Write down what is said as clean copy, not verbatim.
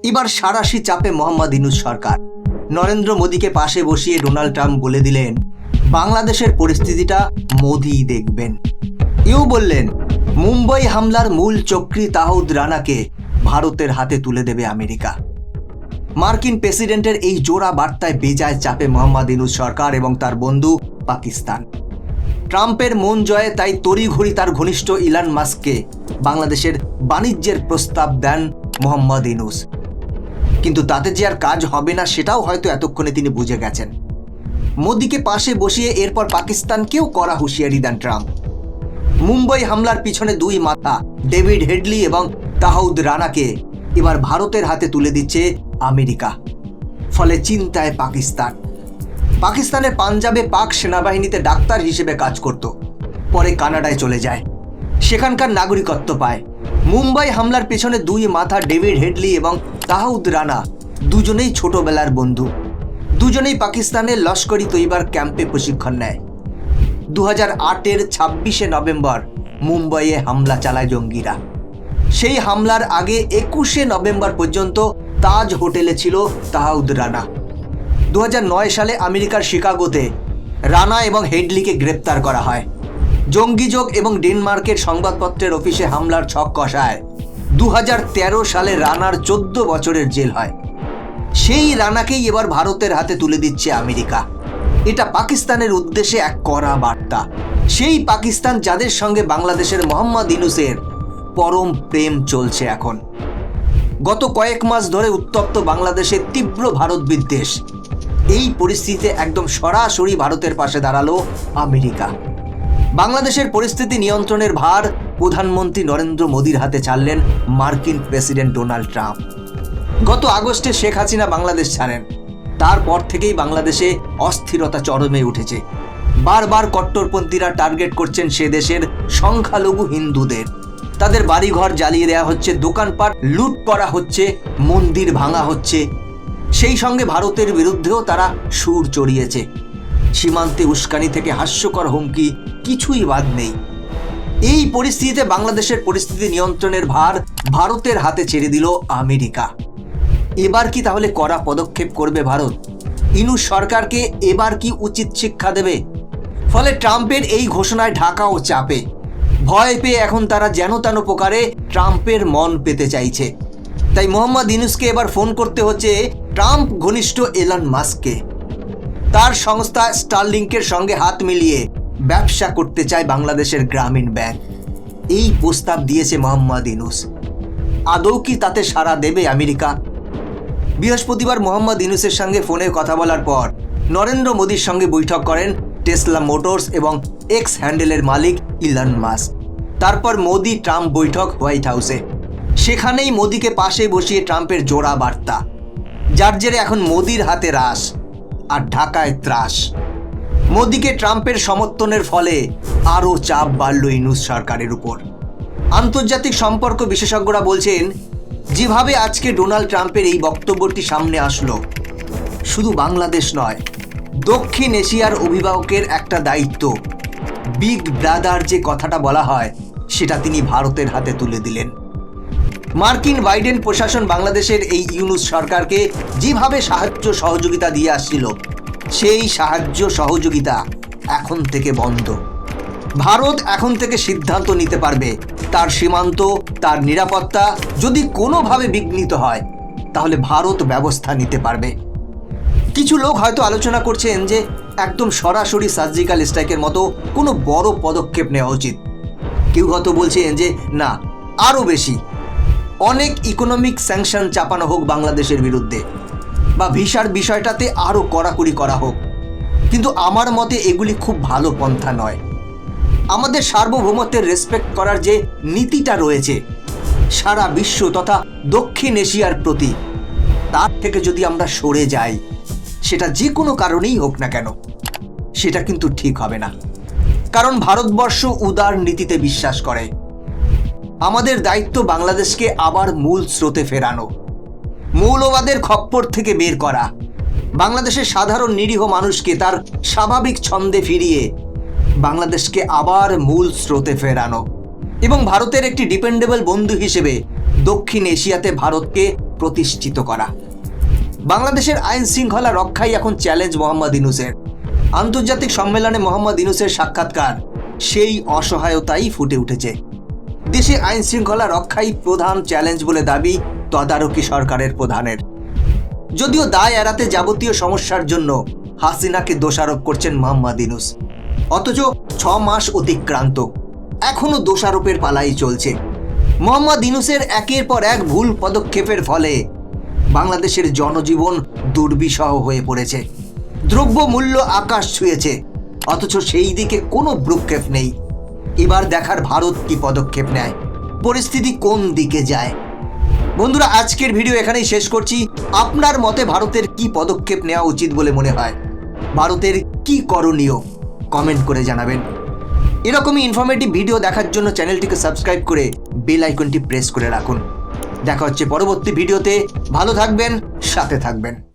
এবার সাঁড়াশি চাপে মোহাম্মদ ইউনূস সরকার। নরেন্দ্র মোদীকে পাশে বসিয়ে ডোনাল্ড ট্রাম্প বলে দিলেন, বাংলাদেশের পরিস্থিতিটা মোদী দেখবেন। এও বললেন, মুম্বাই হামলার মূল চক্রী তাহিদ রানাকে ভারতের হাতে তুলে দেবে আমেরিকা। মার্কিন প্রেসিডেন্টের এই জোড়া বার্তায় বেজায় চাপে মোহাম্মদ ইউনূস সরকার এবং তার বন্ধু পাকিস্তান। ট্রাম্পের মন জয়ে তাই তড়িঘড়ি তার ঘনিষ্ঠ ইলন মাস্ককে বাংলাদেশের বাণিজ্যের প্রস্তাব দেন মোহাম্মদ ইউনূস। কিন্তু তাতে যে আর কাজ হবে না সেটাও হয়তো এতক্ষণে তিনি বুঝে গেছেন। মোদীকে পাশে বসিয়ে এরপর পাকিস্তানকেও কড়া হুঁশিয়ারি দেন ট্রাম্প। মুম্বাই হামলার পিছনে দুই মাথা ডেভিড হেডলি এবং তাহিদ রানাকে এবার ভারতের হাতে তুলে দিচ্ছে আমেরিকা। ফলে চিন্তায় পাকিস্তানের পাঞ্জাবে পাক সেনাবাহিনীতে ডাক্তার হিসেবে কাজ করত, পরে কানাডায় চলে যায়, সেখানকার নাগরিকত্ব পায়। মুম্বাই হামলার পেছনে দুই মাথা ডেভিড হেডলি এবং তাহিদ রানা দুজনেই ছোটবেলার বন্ধু। দুজনেই পাকিস্তানের লস্করি তৈবার ক্যাম্পে প্রশিক্ষণ নেয়। 2008-এর 26শে নভেম্বর মুম্বাইয়ে হামলা চালায় জঙ্গিরা। সেই হামলার আগে 21শে নভেম্বর পর্যন্ত তাজ হোটেলে ছিল তাহিদ রানা। 2009 সালে আমেরিকার শিকাগোতে রানা এবং হেডলিকে গ্রেপ্তার করা হয়। জঙ্গিযোগ এবং ডেনমার্কের সংবাদপত্রের অফিসে হামলার ছক কষায় 2013 সালে রানার 14 বছরের জেল হয়। সেই রানাকেই এবার ভারতের হাতে তুলে দিচ্ছে আমেরিকা। এটা পাকিস্তানের উদ্দেশ্যে এক কড়া বার্তা। সেই পাকিস্তান যাদের সঙ্গে বাংলাদেশের মোহাম্মদ ইউনূসের পরম প্রেম চলছে এখন। গত কয়েক মাস ধরে উত্তপ্ত বাংলাদেশের তীব্র ভারত বিদ্বেষ। এই পরিস্থিতিতে একদম সরাসরি ভারতের পাশে দাঁড়ালো আমেরিকা। বাংলাদেশের পরিস্থিতি নিয়ন্ত্রণের ভার প্রধানমন্ত্রী নরেন্দ্র মোদীর হাতে ছাড়লেন মার্কিন প্রেসিডেন্ট ডোনাল্ড ট্রাম্প। গত আগস্টে শেখ হাসিনা বাংলাদেশ ছাড়েন। তারপর থেকেই বাংলাদেশে অস্থিরতা চরমে উঠেছে। বারবার কট্টরপন্থীরা টার্গেট করছেন সে দেশের সংখ্যালঘু হিন্দুদের। তাদের বাড়িঘর জ্বালিয়ে দেওয়া হচ্ছে, দোকানপাট লুট করা হচ্ছে, মন্দির ভাঙা হচ্ছে। সেই সঙ্গে ভারতের বিরুদ্ধেও তারা সুর চড়িয়েছে। সীমান্তে উস্কানি থেকে হাস্যকর হুমকি, কিছুই বাদ নেই। এই পরিস্থিতিতে বাংলাদেশের পরিস্থিতি নিয়ন্ত্রণের ভার ভারতের হাতে ছেড়ে দিল আমেরিকা। এবার কি তাহলে কড়া পদক্ষেপ করবে ভারত? ইউনূস সরকারকে এবার কি উচিত শিক্ষা দেবে? ফলে ট্রাম্পের এই ঘোষণায় ঢাকাও চাপে। ভয় পেয়ে এখন তারা যেন তেন প্রকারে ট্রাম্পের মন পেতে চাইছে। তাই মোহাম্মদ ইউনূসকে এবার ফোন করতে হচ্ছে ট্রাম্প ঘনিষ্ঠ ইলন মাস্ককে। তার সংস্থা স্টারলিংকের সঙ্গে হাত মিলিয়ে ব্যবসা করতে চায় বাংলাদেশের গ্রামীণ ব্যাংক। এই প্রস্তাব দিয়েছে মোহাম্মদ ইউনূস। আদৌ কি তাতে সাড়া দেবে আমেরিকা? বৃহস্পতিবার মোহাম্মদ ইউনূসের সঙ্গে ফোনে কথা বলার পর নরেন্দ্র মোদীর সঙ্গে বৈঠক করেন টেসলা মোটরস এবং এক্স হ্যান্ডেলের মালিক ইলন মাস্ক। তারপর মোদী ট্রাম্প বৈঠক হোয়াইট হাউসে। সেখানেই মোদীকে পাশে বসিয়ে ট্রাম্পের জোড়া বার্তা, যার জেরে এখন মোদীর হাতে রাশ আর ঢাকায় ত্রাস। মোদীকে ট্রাম্পের সমর্থনের ফলে আরও চাপ বাড়ল ইউনূস সরকারের উপর। আন্তর্জাতিক সম্পর্ক বিশেষজ্ঞরা বলছেন, যেভাবে আজকে ডোনাল্ড ট্রাম্পের এই বক্তব্যটি সামনে আসলো, শুধু বাংলাদেশ নয়, দক্ষিণ এশিয়ার অভিভাবকের একটা দায়িত্ব, বিগ ব্রাদার যে কথাটা বলা হয়, সেটা তিনি ভারতের হাতে তুলে দিলেন। মার্কিন বাইডেন প্রশাসন বাংলাদেশের এই ইউনূস সরকারকে যেভাবে সাহায্য সহযোগিতা দিয়ে আসছিল, সেই সাহায্য সহযোগিতা এখন থেকে বন্ধ। ভারত এখন থেকে সিদ্ধান্ত নিতে পারবে তার সীমান্ত, তার নিরাপত্তা যদি কোনোভাবে বিঘ্নিত হয়, তাহলে ভারত ব্যবস্থা নিতে পারবে। কিছু লোক হয়তো আলোচনা করছেন যে একদম সরাসরি সার্জিক্যাল স্ট্রাইকের মতো কোনো বড় পদক্ষেপ নেওয়া উচিত। কেউ হয়তো বলছেন যে না, আরও বেশি, অনেক ইকোনমিক স্যাংশন চাপানো হোক বাংলাদেশের বিরুদ্ধে, বা ভিসার বিষয়টাতে আরও কড়াকড়ি করা হোক। কিন্তু আমার মতে এগুলি খুব ভালো পন্থা নয়। আমাদের সার্বভৌমত্বের রেসপেক্ট করার যে নীতিটা রয়েছে সারা বিশ্ব তথা দক্ষিণ এশিয়ার প্রতি, তার থেকে যদি আমরা সরে যাই, সেটা যে কোনো কারণেই হোক না কেন, সেটা কিন্তু ঠিক হবে না। কারণ ভারতবর্ষ উদার নীতিতে বিশ্বাস করে। আমাদের দায়িত্ব বাংলাদেশকে আবার মূল স্রোতে ফেরানো, মৌলবাদের খপ্পর থেকে বের করা, বাংলাদেশের সাধারণ নিরীহ মানুষকে তার স্বাভাবিক ছন্দে ফিরিয়ে বাংলাদেশকে আবার মূল স্রোতে ফেরানো এবং ভারতের একটি ডিপেন্ডেবল বন্ধু হিসেবে দক্ষিণ এশিয়াতে ভারতকে প্রতিষ্ঠিত করা। বাংলাদেশের আইন শৃঙ্খলা রক্ষাই এখন চ্যালেঞ্জ মোহাম্মদ ইউনূসের। আন্তর্জাতিক সম্মেলনে মোহাম্মদ ইউনূসের সাক্ষাৎকার সেই অসহায়তাই ফুটে উঠেছে। দেশে আইন শৃঙ্খলা রক্ষাই প্রধান চ্যালেঞ্জ বলে দাবি তদারকি সরকারের প্রধানের। যদিও দায় এড়াতে যাবতীয় সমস্যার জন্য হাসিনাকে দোষারোপ করছেন মোহাম্মদ ইউনূস, অথচ 6 মাস অতিক্রান্ত, এখনো দোষারোপের পালাই চলছে। মোহাম্মদ ইউনূসের একের পর এক ভুল পদক্ষেপের ফলে বাংলাদেশের জনজীবন দুর্বিষহ হয়ে পড়েছে। দ্রব্যমূল্য আকাশ ছুঁয়েছে, অথচ সেই দিকে কোনো ভ্রুক্ষেপ নেই। এবার দেখার ভারত কি পদক্ষেপ নেয়, পরিস্থিতি কোন দিকে যায়। বন্ধুরা, আজকের ভিডিও এখানেই শেষ করছি। আপনার মতে ভারতের কি পদক্ষেপ নেওয়া উচিত বলে মনে হয়, ভারতের কি করণীয়, কমেন্ট করে জানাবেন। এরকমই ইনফরমেটিভ ভিডিও দেখার জন্য চ্যানেলটিকে সাবস্ক্রাইব করে বেল আইকনটি প্রেস করে রাখুন। দেখা হচ্ছে পরবর্তী ভিডিওতে। ভালো থাকবেন, সাথে থাকবেন।